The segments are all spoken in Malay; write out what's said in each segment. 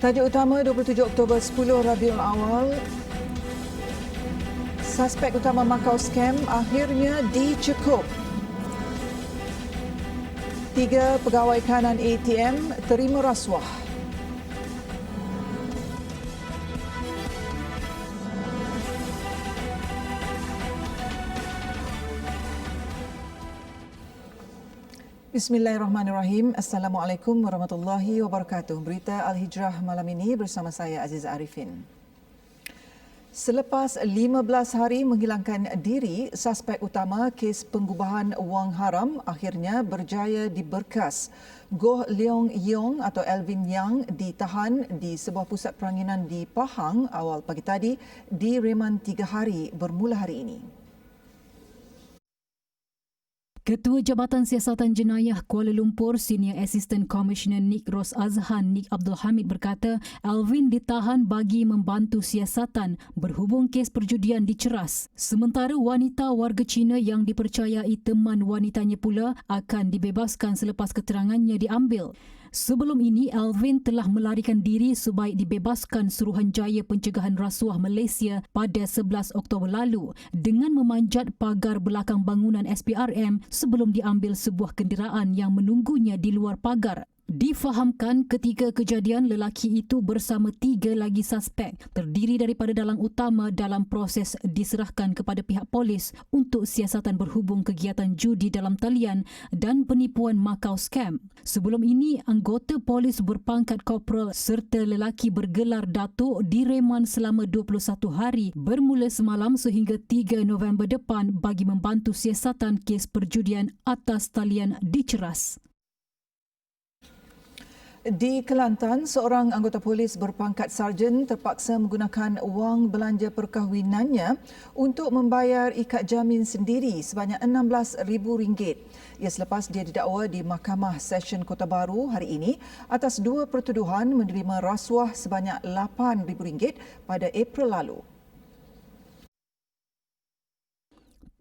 Tajuk utama 27 Oktober 10 Rabiul Awal. Suspek utama Macau scam akhirnya dicekup. 3 pegawai kanan ATM terima rasuah. Bismillahirrahmanirrahim. Assalamualaikum warahmatullahi wabarakatuh. Berita Al-Hijrah malam ini bersama saya Aziza Arifin. Selepas 15 hari menghilangkan diri, suspek utama kes pengubahan wang haram akhirnya berjaya diberkas. Goh Leong Yong atau Alvin Yang ditahan di sebuah pusat peranginan di Pahang awal pagi tadi, direman 3 hari bermula hari ini. Ketua Jabatan Siasatan Jenayah Kuala Lumpur, Senior Assistant Commissioner Nik Ros Azhan Nik Abdul Hamid berkata, Alvin ditahan bagi membantu siasatan berhubung kes perjudian diceras. Sementara wanita warga Cina yang dipercayai teman wanitanya pula akan dibebaskan selepas keterangannya diambil. Sebelum ini, Alvin telah melarikan diri sebaik dibebaskan Suruhanjaya Pencegahan Rasuah Malaysia pada 11 Oktober lalu dengan memanjat pagar belakang bangunan SPRM sebelum diambil sebuah kenderaan yang menunggunya di luar pagar. Difahamkan ketika kejadian lelaki itu bersama 3 lagi suspek terdiri daripada dalang utama dalam proses diserahkan kepada pihak polis untuk siasatan berhubung kegiatan judi dalam talian dan penipuan Macau scam. Sebelum ini, anggota polis berpangkat korporal serta lelaki bergelar Datuk direman selama 21 hari bermula semalam sehingga 3 November depan bagi membantu siasatan kes perjudian atas talian diceras. Di Kelantan, seorang anggota polis berpangkat sarjan terpaksa menggunakan wang belanja perkahwinannya untuk membayar ikat jamin sendiri sebanyak RM16,000. Ia selepas dia didakwa di Mahkamah Session Kota Baru hari ini atas 2 pertuduhan menerima rasuah sebanyak RM8,000 pada April lalu.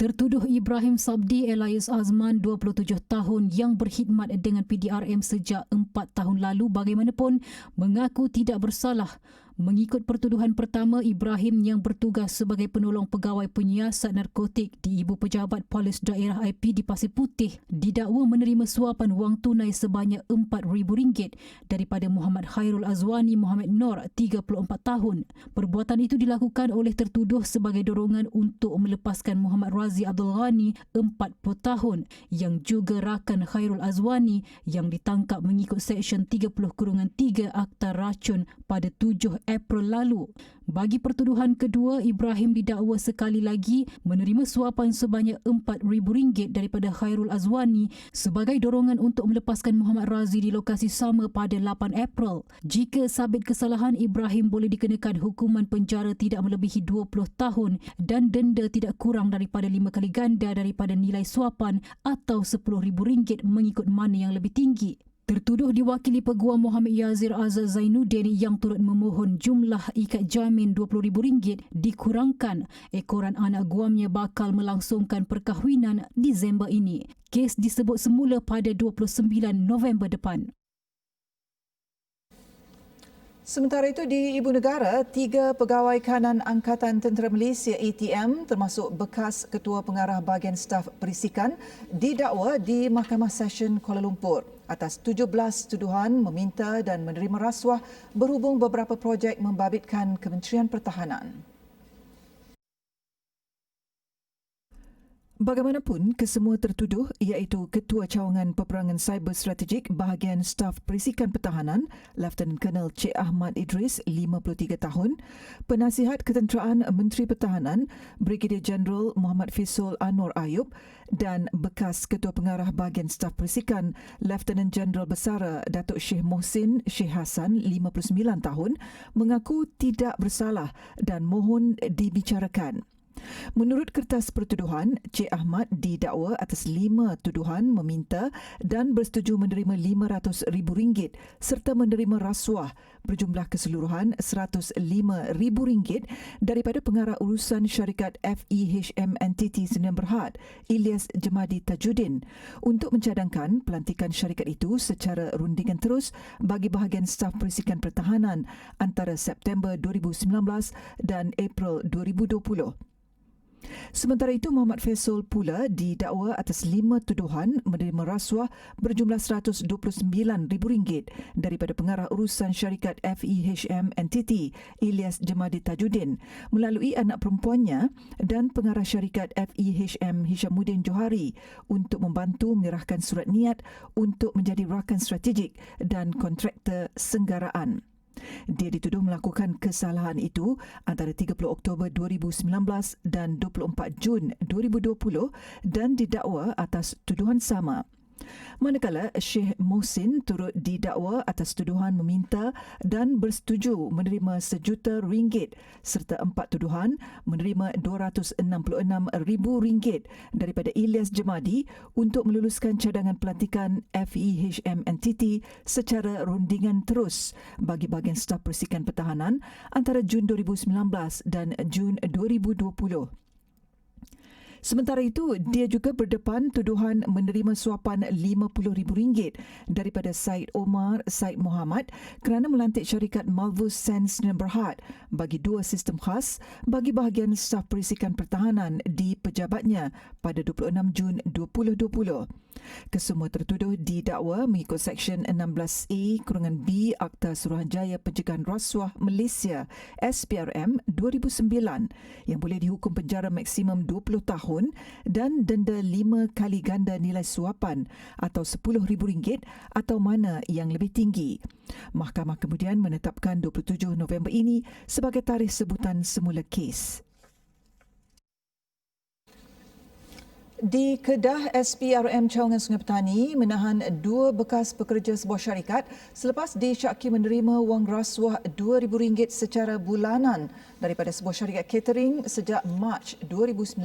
Tertuduh Ibrahim Sabdi Elias Azman, 27 tahun yang berkhidmat dengan PDRM sejak 4 tahun lalu bagaimanapun mengaku tidak bersalah. Mengikut pertuduhan pertama, Ibrahim yang bertugas sebagai penolong pegawai penyiasat narkotik di Ibu Pejabat Polis Daerah IP di Pasir Putih didakwa menerima suapan wang tunai sebanyak RM4,000 daripada Muhammad Khairul Azwani Muhammad Nur, 34 tahun. Perbuatan itu dilakukan oleh tertuduh sebagai dorongan untuk melepaskan Muhammad Razi Abdul Ghani, 40 tahun, yang juga rakan Khairul Azwani yang ditangkap mengikut Seksyen 30/3 Akta Racun pada 7 April lalu. Bagi pertuduhan kedua, Ibrahim didakwa sekali lagi menerima suapan sebanyak RM4,000 daripada Khairul Azwani sebagai dorongan untuk melepaskan Muhammad Razi di lokasi sama pada 8 April. Jika sabit kesalahan, Ibrahim boleh dikenakan hukuman penjara tidak melebihi 20 tahun dan denda tidak kurang daripada 5 kali ganda daripada nilai suapan atau RM10,000 mengikut mana yang lebih tinggi. Tertuduh diwakili Peguam Muhammad Yazir Azaz Zainuddin yang turut memohon jumlah ikat jamin RM20,000 dikurangkan. Ekoran anak guamnya bakal melangsungkan perkahwinan Disember ini. Kes disebut semula pada 29 November depan. Sementara itu, di Ibu Negara, 3 pegawai kanan Angkatan Tentera Malaysia ATM termasuk bekas Ketua Pengarah Bahagian Staf Perisikan didakwa di Mahkamah Session Kuala Lumpur atas 17 tuduhan meminta dan menerima rasuah berhubung beberapa projek membabitkan Kementerian Pertahanan. Bagaimanapun, kesemua tertuduh iaitu Ketua Cawangan Peperangan Cyber Strategik Bahagian Staf Perisikan Pertahanan, Lieutenant Colonel Cik Ahmad Idris, 53 tahun, Penasihat Ketenteraan Menteri Pertahanan, Brigadier Jeneral Muhammad Fisul Anwar Ayub dan bekas Ketua Pengarah Bahagian Staf Perisikan, Lieutenant Jeneral Besara Datuk Syekh Mohsin Syekh Hassan, 59 tahun, mengaku tidak bersalah dan mohon dibicarakan. Menurut kertas pertuduhan, Cik Ahmad didakwa atas 5 tuduhan meminta dan bersetuju menerima RM500,000 serta menerima rasuah berjumlah keseluruhan RM105,000 daripada pengarah urusan syarikat FEHM Entity Sdn Bhd, Ilyas Jemadi Tajuddin, untuk mencadangkan pelantikan syarikat itu secara rundingan terus bagi bahagian staf Perisikan Pertahanan antara September 2019 dan April 2020. Sementara itu, Muhammad Faisal pula didakwa atas 5 tuduhan menerima rasuah berjumlah RM129,000 daripada pengarah urusan syarikat FEHM Entity, Ilyas Jemadi Tajuddin, melalui anak perempuannya dan pengarah syarikat FEHM Hishamuddin Johari untuk membantu menyerahkan surat niat untuk menjadi rakan strategik dan kontraktor senggaraan. Dia dituduh melakukan kesalahan itu antara 30 Oktober 2019 dan 24 Jun 2020 dan didakwa atas tuduhan sama. Manakala Syekh Mohsin turut didakwa atas tuduhan meminta dan bersetuju menerima RM1,000,000 serta 4 tuduhan menerima RM266,000 daripada Ilyas Jemadi untuk meluluskan cadangan pelantikan FEHM Entity secara rundingan terus bagi bahagian staf Perisikan Pertahanan antara Jun 2019 dan Jun 2020. Sementara itu, dia juga berdepan tuduhan menerima suapan RM50,000 daripada Syed Omar Syed Muhammad kerana melantik syarikat Malvus Sands Sdn Bhd bagi 2 sistem khas bagi bahagian staf Perisikan Pertahanan di pejabatnya pada 26 Jun 2020. Kesemua tertuduh didakwa mengikut Seksyen 16A-B Akta Suruhanjaya Pencegahan Rasuah Malaysia SPRM 2009 yang boleh dihukum penjara maksimum 20 tahun dan denda 5 kali ganda nilai suapan atau RM10,000 atau mana yang lebih tinggi. Mahkamah kemudian menetapkan 27 November ini sebagai tarikh sebutan semula kes. Di Kedah, SPRM Cawangan Sungai Petani menahan 2 bekas pekerja sebuah syarikat selepas disyaki menerima wang rasuah RM2,000 secara bulanan daripada sebuah syarikat catering sejak Mac 2019.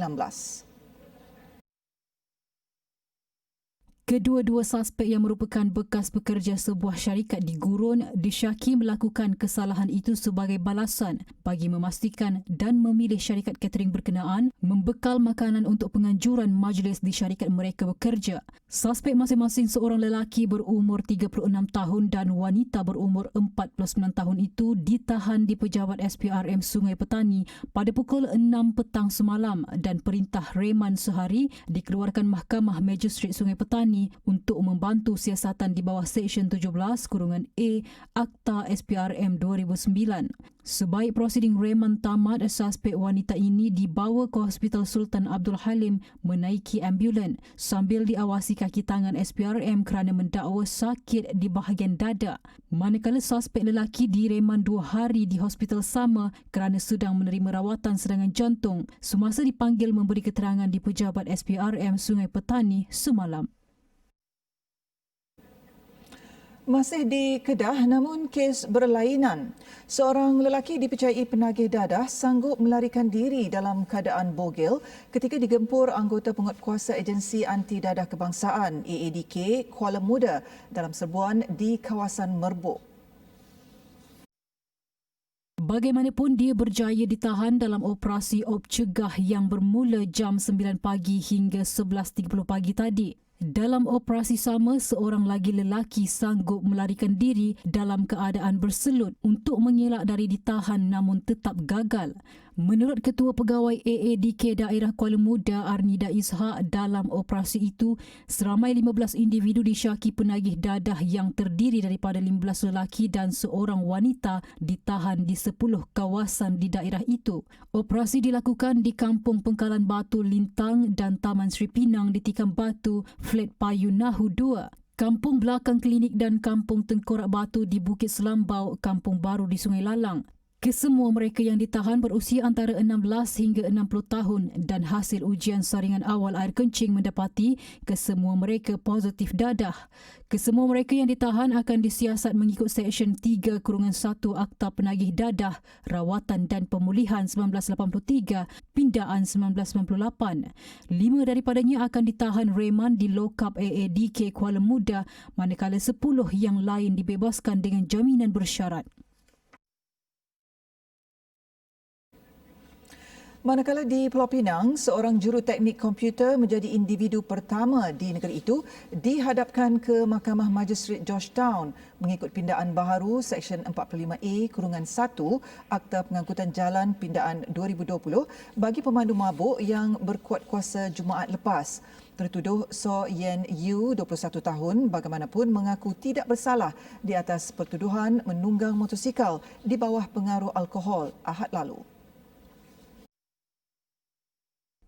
Kedua-dua suspek yang merupakan bekas pekerja sebuah syarikat di Gurun disyaki melakukan kesalahan itu sebagai balasan bagi memastikan dan memilih syarikat catering berkenaan membekal makanan untuk penganjuran majlis di syarikat mereka bekerja. Suspek masing-masing seorang lelaki berumur 36 tahun dan wanita berumur 49 tahun itu ditahan di pejabat SPRM Sungai Petani pada pukul 6 petang semalam dan perintah reman sehari dikeluarkan Mahkamah Magistrate Sungai Petani untuk membantu siasatan di bawah Seksyen 17(A) Akta SPRM 2009. Sebaik prosiding reman tamat, suspek wanita ini dibawa ke Hospital Sultan Abdul Halim menaiki ambulan sambil diawasi kaki tangan SPRM kerana mendakwa sakit di bahagian dada. Manakala suspek lelaki direman 2 hari di hospital sama kerana sedang menerima rawatan serangan jantung semasa dipanggil memberi keterangan di pejabat SPRM Sungai Petani semalam. Masih di Kedah namun kes berlainan. Seorang lelaki dipercayai penagih dadah sanggup melarikan diri dalam keadaan bogel ketika digempur anggota penguatkuasa Agensi Anti Dadah Kebangsaan AADK Kuala Muda dalam serbuan di kawasan Merbuk. Bagaimanapun, dia berjaya ditahan dalam operasi op cegah yang bermula jam 9 pagi hingga 11.30 pagi tadi. Dalam operasi sama, seorang lagi lelaki sanggup melarikan diri dalam keadaan berselut untuk mengelak dari ditahan namun tetap gagal. Menurut Ketua Pegawai AADK Daerah Kuala Muda Arnida Ishak, dalam operasi itu seramai 15 individu disyaki penagih dadah yang terdiri daripada 15 lelaki dan seorang wanita ditahan di 10 kawasan di daerah itu. Operasi dilakukan di Kampung Pengkalan Batu Lintang dan Taman Sri Pinang di Tikam Batu, Flat Payu Nahu 2. Kampung Belakang Klinik dan Kampung Tengkorak Batu di Bukit Selambau, Kampung Baru di Sungai Lalang. Kesemua mereka yang ditahan berusia antara 16 hingga 60 tahun dan hasil ujian saringan awal air kencing mendapati kesemua mereka positif dadah. Kesemua mereka yang ditahan akan disiasat mengikut Seksyen 3-1 Akta Penagih Dadah, Rawatan dan Pemulihan 1983, Pindaan 1998. 5 daripadanya akan ditahan reman di Lokap AADK Kuala Muda, manakala 10 yang lain dibebaskan dengan jaminan bersyarat. Manakala di Pulau Pinang, seorang juruteknik komputer menjadi individu pertama di negeri itu dihadapkan ke Mahkamah Majistret Georgetown mengikut pindaan baharu Seksyen 45A-1 Akta Pengangkutan Jalan Pindaan 2020 bagi pemandu mabuk yang berkuat kuasa Jumaat lepas. Tertuduh So Yen Yu, 21 tahun, bagaimanapun mengaku tidak bersalah di atas pertuduhan menunggang motosikal di bawah pengaruh alkohol Ahad lalu.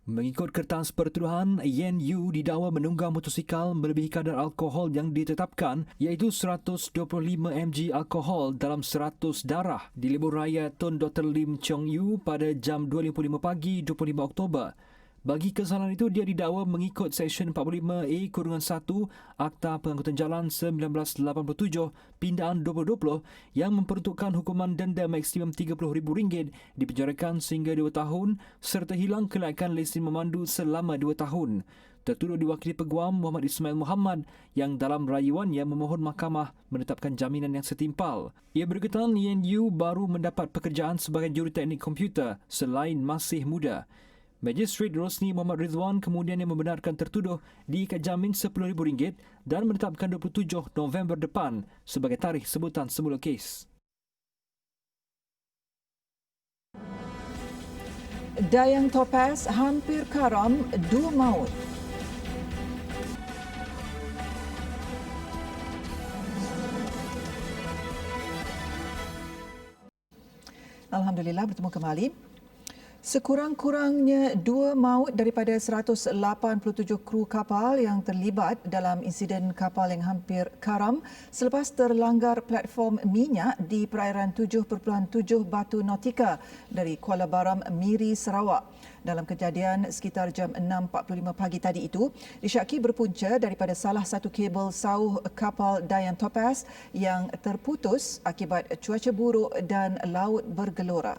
Mengikut kertas pertuduhan, Yen Yu didakwa menunggang motosikal melebihi kadar alkohol yang ditetapkan iaitu 125 mg alkohol dalam 100 darah di lebuh raya Tun Dr. Lim Chong Yu pada jam 2.55 pagi 25 Oktober. Bagi kesalahan itu, dia didakwa mengikut Seksyen 45A-1 Akta Pengangkutan Jalan 1987 Pindaan 2020 yang memperuntukkan hukuman denda maksimum RM30,000 dipenjarakan sehingga 2 tahun serta hilang kelayakan lesen memandu selama 2 tahun. Tertuduh diwakili Peguam Muhammad Ismail Muhammad yang dalam rayuannya memohon mahkamah menetapkan jaminan yang setimpal. Ia berkaitan Yen Yu baru mendapat pekerjaan sebagai juruteknik komputer selain masih muda. Magistrate Rosni Muhammad Ridwan kemudian yang membenarkan tertuduh diikat jamin RM10,000 dan menetapkan 27 November depan sebagai tarikh sebutan semula kes. Dayang Topaz hampir karam 2 maut. Alhamdulillah bertemu kembali. Sekurang-kurangnya 2 maut daripada 187 kru kapal yang terlibat dalam insiden kapal yang hampir karam selepas terlanggar platform minyak di perairan 7.7 Batu Nautika dari Kuala Baram, Miri, Sarawak. Dalam kejadian sekitar jam 6.45 pagi tadi itu, disyaki berpunca daripada salah satu kabel sauh kapal Dayang Topaz yang terputus akibat cuaca buruk dan laut bergelora.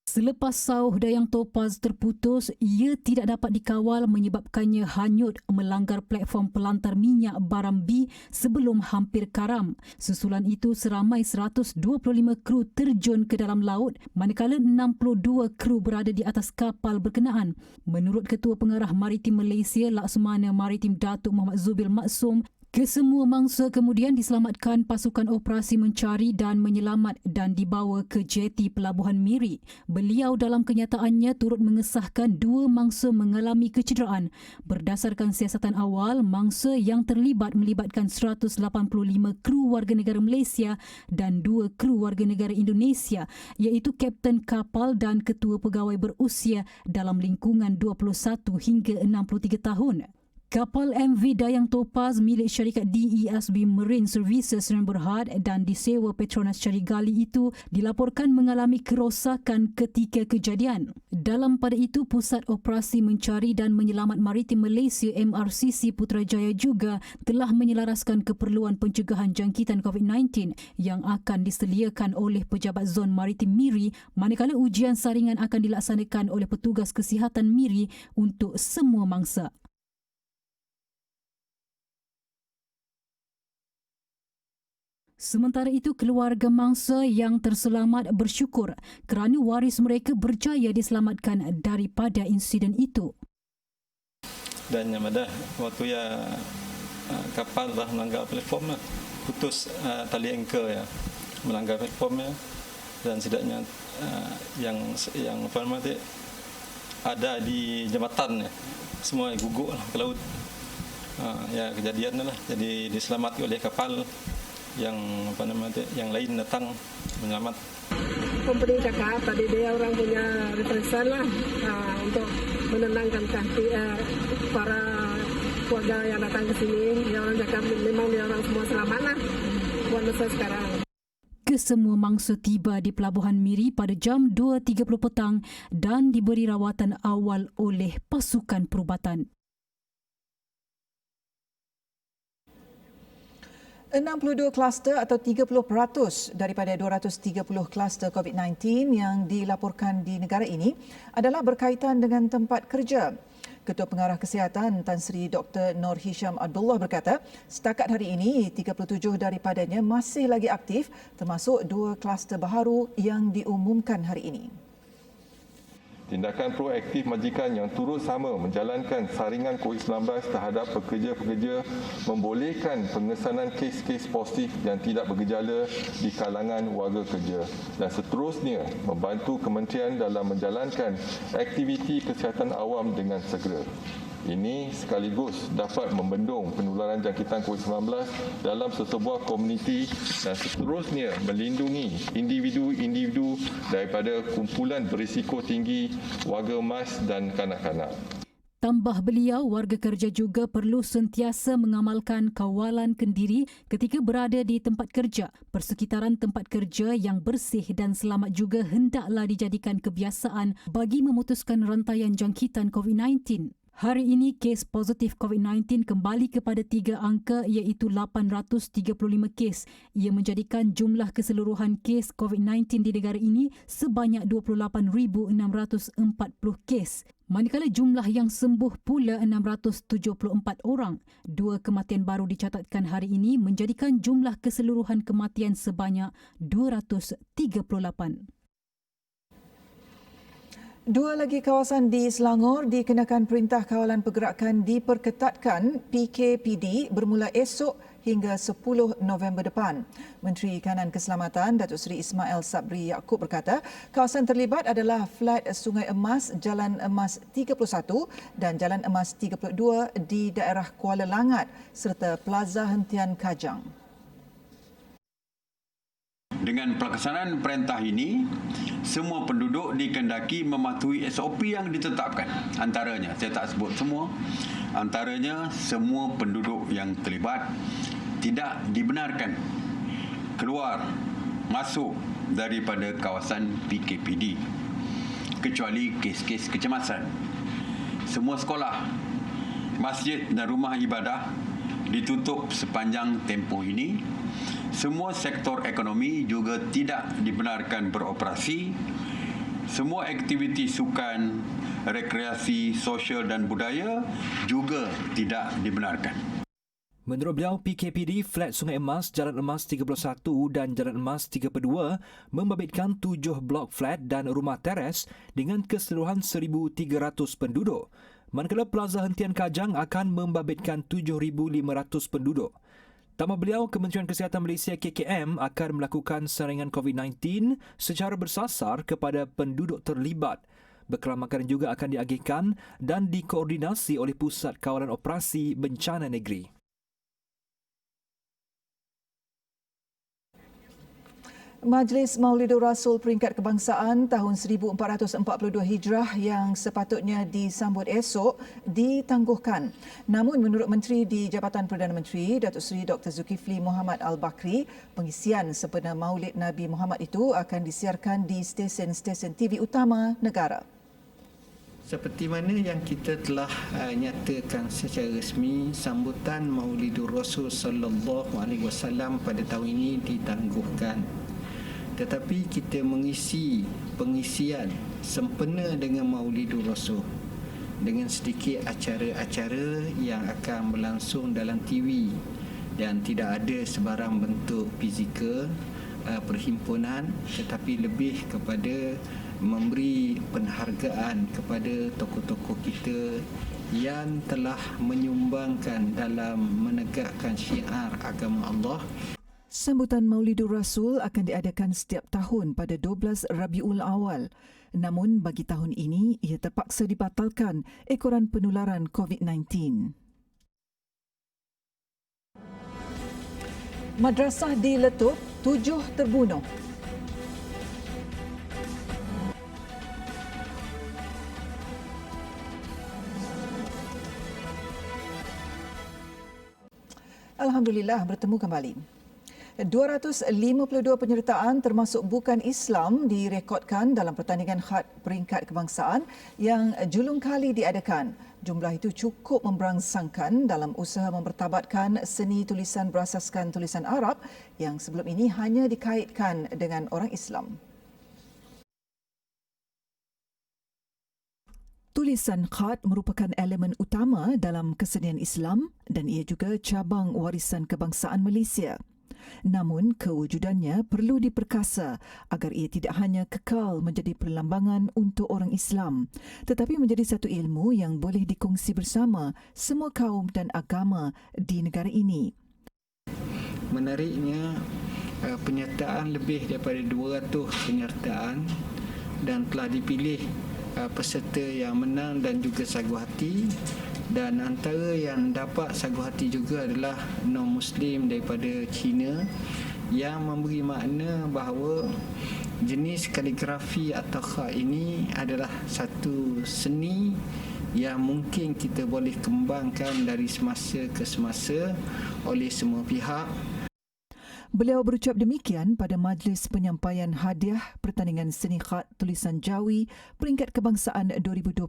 Selepas sauh Dayang Topaz terputus, ia tidak dapat dikawal menyebabkannya hanyut melanggar platform pelantar minyak Baram B sebelum hampir karam. Susulan itu seramai 125 kru terjun ke dalam laut manakala 62 kru berada di atas kapal berkenaan. Menurut Ketua Pengarah Maritim Malaysia Laksamana Maritim Datuk Muhammad Zubil Maksum, kesemua mangsa kemudian diselamatkan pasukan operasi mencari dan menyelamat dan dibawa ke jeti Pelabuhan Miri. Beliau dalam kenyataannya turut mengesahkan 2 mangsa mengalami kecederaan. Berdasarkan siasatan awal, mangsa yang terlibat melibatkan 185 kru warga negara Malaysia dan 2 kru warga negara Indonesia iaitu kapten kapal dan ketua pegawai berusia dalam lingkungan 21 hingga 63 tahun. Kapal MV Dayang Topaz milik syarikat DESB Marine Services Sdn Bhd dan disewa Petronas Carigali itu dilaporkan mengalami kerosakan ketika kejadian. Dalam pada itu, Pusat Operasi Mencari dan Menyelamat Maritim Malaysia MRCC Putrajaya juga telah menyelaraskan keperluan pencegahan jangkitan COVID-19 yang akan disediakan oleh Pejabat Zon Maritim Miri manakala ujian saringan akan dilaksanakan oleh petugas kesihatan Miri untuk semua mangsa. Sementara itu, keluarga mangsa yang terselamat bersyukur kerana waris mereka berjaya diselamatkan daripada insiden itu. Dan yang ada waktu ya kapal dah melanggar platform, putus tali anchor ya, melanggar platform ya, dan setidaknya yang apa namanya ada di jambatan ya, semua gugur lah ke laut. Ya kejadian lah, jadi diselamatkan oleh kapal yang apa namanya yang lain datang menyelamat. Company kakak tadi dia orang punya referensan lah untuk menenangkan hati para keluarga yang datang ke sini. Dia orang cakap memang dia orang semua selamat lah buat masa sekarang. kesemua mangsa tiba di Pelabuhan Miri pada jam 2.30 petang dan diberi rawatan awal oleh pasukan perubatan. 62 kluster atau 30% daripada 230 kluster COVID-19 yang dilaporkan di negara ini adalah berkaitan dengan tempat kerja. Ketua Pengarah Kesihatan Tan Sri Dr. Nur Hisham Abdullah berkata, setakat hari ini 37 daripadanya masih lagi aktif termasuk 2 kluster baharu yang diumumkan hari ini. Tindakan proaktif majikan yang turut sama menjalankan saringan COVID-19 terhadap pekerja-pekerja membolehkan pengesanan kes-kes positif yang tidak bergejala di kalangan warga kerja dan seterusnya membantu kementerian dalam menjalankan aktiviti kesihatan awam dengan segera. Ini sekaligus dapat membendung penularan jangkitan COVID-19 dalam sesebuah komuniti dan seterusnya melindungi individu-individu daripada kumpulan berisiko tinggi, warga emas dan kanak-kanak. Tambah beliau, warga kerja juga perlu sentiasa mengamalkan kawalan kendiri ketika berada di tempat kerja. Persekitaran tempat kerja yang bersih dan selamat juga hendaklah dijadikan kebiasaan bagi memutuskan rantaian jangkitan COVID-19. Hari ini, kes positif COVID-19 kembali kepada 3 angka iaitu 835 kes. Ia menjadikan jumlah keseluruhan kes COVID-19 di negara ini sebanyak 28,640 kes. Manakala jumlah yang sembuh pula 674 orang. 2 kematian baru dicatatkan hari ini menjadikan jumlah keseluruhan kematian sebanyak 238. 2 lagi kawasan di Selangor dikenakan Perintah Kawalan Pergerakan diperketatkan PKPD bermula esok hingga 10 November depan. Menteri Kanan Keselamatan Datuk Seri Ismail Sabri Yaakob berkata, kawasan terlibat adalah Flat Sungai Emas, Jalan Emas 31 dan Jalan Emas 32 di daerah Kuala Langat serta Plaza Hentian Kajang. Dengan pelaksanaan perintah ini, semua penduduk dikehendaki mematuhi SOP yang ditetapkan. Antaranya, saya tak sebut semua, antaranya semua penduduk yang terlibat tidak dibenarkan keluar masuk daripada kawasan PKPD kecuali kes-kes kecemasan. Semua sekolah, masjid dan rumah ibadah ditutup sepanjang tempoh ini. Semua sektor ekonomi juga tidak dibenarkan beroperasi. Semua aktiviti sukan, rekreasi, sosial dan budaya juga tidak dibenarkan. Menurut beliau, PKPD Flat Sungai Emas, Jalan Emas 31 dan Jalan Emas 32 membabitkan 7 blok flat dan rumah teres dengan keseluruhan 1,300 penduduk. Manakala Plaza Hentian Kajang akan membabitkan 7,500 penduduk. Tambah beliau, Kementerian Kesihatan Malaysia KKM akan melakukan saringan COVID-19 secara bersasar kepada penduduk terlibat. Bekal makanan juga akan diagihkan dan dikoordinasi oleh Pusat Kawalan Operasi Bencana Negeri. Majlis Maulidur Rasul Peringkat Kebangsaan tahun 1442 Hijrah yang sepatutnya disambut esok ditangguhkan. Namun menurut Menteri di Jabatan Perdana Menteri, Datuk Seri Dr. Zulkifli Mohamed Al-Bakri, pengisian sempena Maulid Nabi Muhammad itu akan disiarkan di stesen-stesen TV utama negara. Seperti mana yang kita telah nyatakan secara resmi, sambutan Maulidur Rasul sallallahu alaihi wasallam pada tahun ini ditangguhkan. Tetapi kita mengisi pengisian sempena dengan Maulidur Rasul dengan sedikit acara-acara yang akan berlangsung dalam TV dan tidak ada sebarang bentuk fizikal perhimpunan, tetapi lebih kepada memberi penghargaan kepada tokoh-tokoh kita yang telah menyumbangkan dalam menegakkan syiar agama Allah. Sambutan Maulidur Rasul akan diadakan setiap tahun pada 12 Rabiul Awal. Namun bagi tahun ini, ia terpaksa dibatalkan ekoran penularan COVID-19. Madrasah diletup, 7 terbunuh. Alhamdulillah, bertemu kembali. 252 penyertaan termasuk bukan Islam direkodkan dalam pertandingan khad peringkat kebangsaan yang julung kali diadakan. Jumlah itu cukup memberangsangkan dalam usaha mempertabatkan seni tulisan berasaskan tulisan Arab yang sebelum ini hanya dikaitkan dengan orang Islam. Tulisan khat merupakan elemen utama dalam kesenian Islam dan ia juga cabang warisan kebangsaan Malaysia. Namun, kewujudannya perlu diperkasa agar ia tidak hanya kekal menjadi perlambangan untuk orang Islam, tetapi menjadi satu ilmu yang boleh dikongsi bersama semua kaum dan agama di negara ini. Menariknya, penyertaan lebih daripada 200 penyertaan dan telah dipilih peserta yang menang dan juga sagu hati, dan antara yang dapat sagu hati juga adalah non-Muslim daripada China yang memberi makna bahawa jenis kaligrafi atau khat ini adalah satu seni yang mungkin kita boleh kembangkan dari semasa ke semasa oleh semua pihak. Beliau berucap demikian pada majlis penyampaian hadiah pertandingan seni khat tulisan Jawi peringkat kebangsaan 2020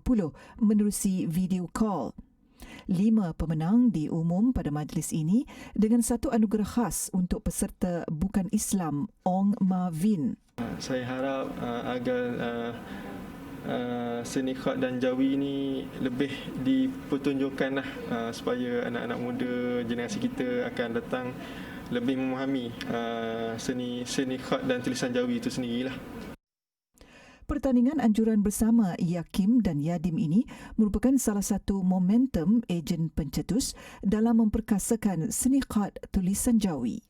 menerusi video call. 5 pemenang diumum pada majlis ini dengan satu anugerah khas untuk peserta bukan Islam, Ong Ma Vin. Saya harap agar seni khat dan Jawi ini lebih dipertunjukkan supaya anak-anak muda generasi kita akan datang lebih memahami seni khat dan tulisan Jawi itu sendirilah. Pertandingan anjuran bersama Yakim dan Yadim ini merupakan salah satu momentum ejen pencetus dalam memperkasakan seni khat tulisan Jawi.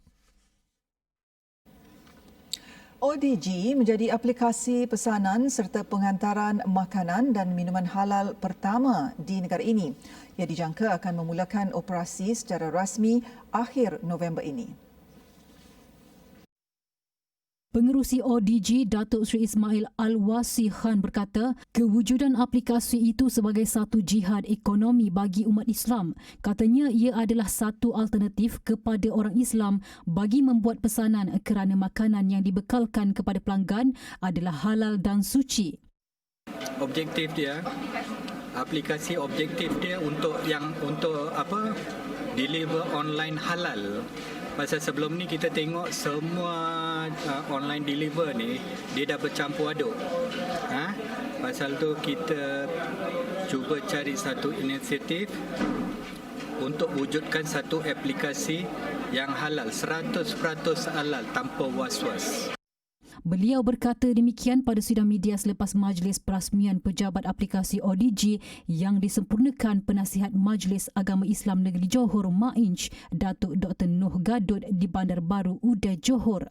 ODG menjadi aplikasi pesanan serta penghantaran makanan dan minuman halal pertama di negara ini. Ia dijangka akan memulakan operasi secara rasmi akhir November ini. Pengerusi ODG Datuk Seri Ismail Al-Wasi Khan berkata, kewujudan aplikasi itu sebagai satu jihad ekonomi bagi umat Islam. Katanya ia adalah satu alternatif kepada orang Islam bagi membuat pesanan kerana makanan yang dibekalkan kepada pelanggan adalah halal dan suci. Objektif dia, aplikasi objektif dia untuk deliver online halal. Pasal sebelum ni kita tengok semua online deliver ni dia dah bercampur aduk. Pasal tu kita cuba cari satu inisiatif untuk wujudkan satu aplikasi yang halal, 100% halal tanpa was-was. Beliau berkata demikian pada sidang media selepas majlis perasmian pejabat aplikasi ODG yang disempurnakan Penasihat Majlis Agama Islam Negeri Johor MAINJ Datuk Dr. Noh Gadut di Bandar Baru Uday Johor.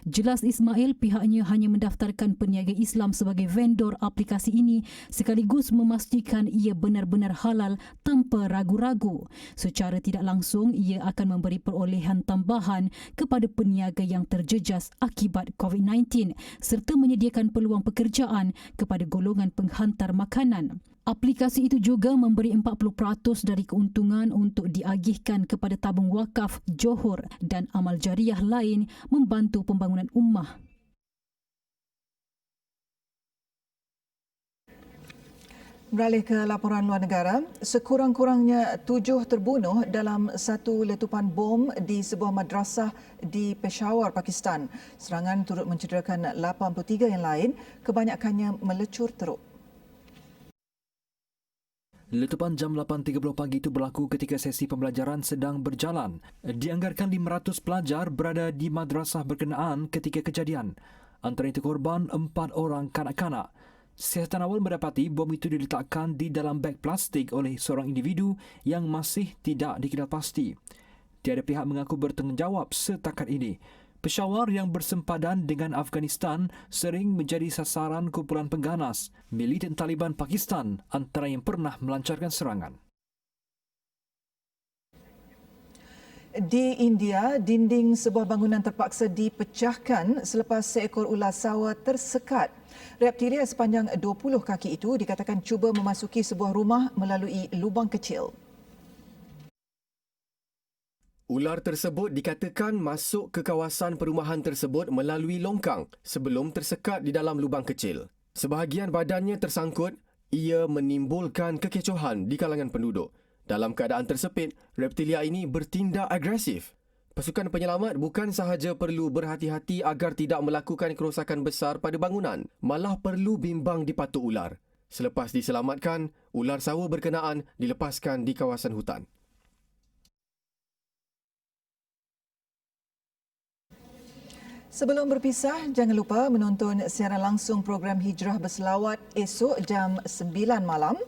Jelas Ismail pihaknya hanya mendaftarkan peniaga Islam sebagai vendor aplikasi ini sekaligus memastikan ia benar-benar halal tanpa ragu-ragu. Secara tidak langsung ia akan memberi perolehan tambahan kepada peniaga yang terjejas akibat COVID-19 serta menyediakan peluang pekerjaan kepada golongan penghantar makanan. Aplikasi itu juga memberi 40% dari keuntungan untuk diagihkan kepada tabung wakaf Johor dan amal jariah lain membantu pembangunan ummah. Beralih ke laporan luar negara, sekurang-kurangnya 7 terbunuh dalam satu letupan bom di sebuah madrasah di Peshawar, Pakistan. Serangan turut mencederakan 83 yang lain, kebanyakannya melecur teruk. Letupan jam 8.30 pagi itu berlaku ketika sesi pembelajaran sedang berjalan. Dianggarkan 500 pelajar berada di madrasah berkenaan ketika kejadian. Antara itu korban 4 orang kanak-kanak. Siasatan awal mendapati bom itu diletakkan di dalam beg plastik oleh seorang individu yang masih tidak dikenal pasti. Tiada pihak mengaku bertanggungjawab setakat ini. Peshawar yang bersempadan dengan Afghanistan sering menjadi sasaran kumpulan pengganas militan Taliban Pakistan antara yang pernah melancarkan serangan. Di India, dinding sebuah bangunan terpaksa dipecahkan selepas seekor ular sawah tersekat. Reptilia sepanjang 20 kaki itu dikatakan cuba memasuki sebuah rumah melalui lubang kecil. Ular tersebut dikatakan masuk ke kawasan perumahan tersebut melalui longkang sebelum tersekat di dalam lubang kecil. Sebahagian badannya tersangkut, ia menimbulkan kekecohan di kalangan penduduk. Dalam keadaan tersepit, reptilia ini bertindak agresif. Pasukan penyelamat bukan sahaja perlu berhati-hati agar tidak melakukan kerosakan besar pada bangunan, malah perlu bimbang di patuk ular. Selepas diselamatkan, ular sawa berkenaan dilepaskan di kawasan hutan. Sebelum berpisah, jangan lupa menonton siaran langsung program Hijrah Berselawat esok jam 9 malam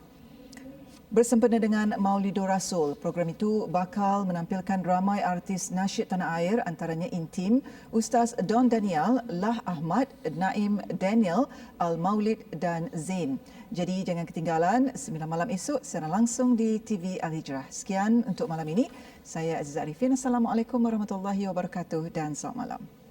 bersempena dengan Maulidur Rasul. Program itu bakal menampilkan ramai artis nasyid tanah air, antaranya Intim, Ustaz Don Daniel, Lah Ahmad, Naim Daniel, Al-Maulid dan Zain. Jadi jangan ketinggalan 9 malam esok siaran langsung di TV Al-Hijrah. Sekian untuk malam ini. Saya Aziza Arifin. Assalamualaikum warahmatullahi wabarakatuh dan selamat malam.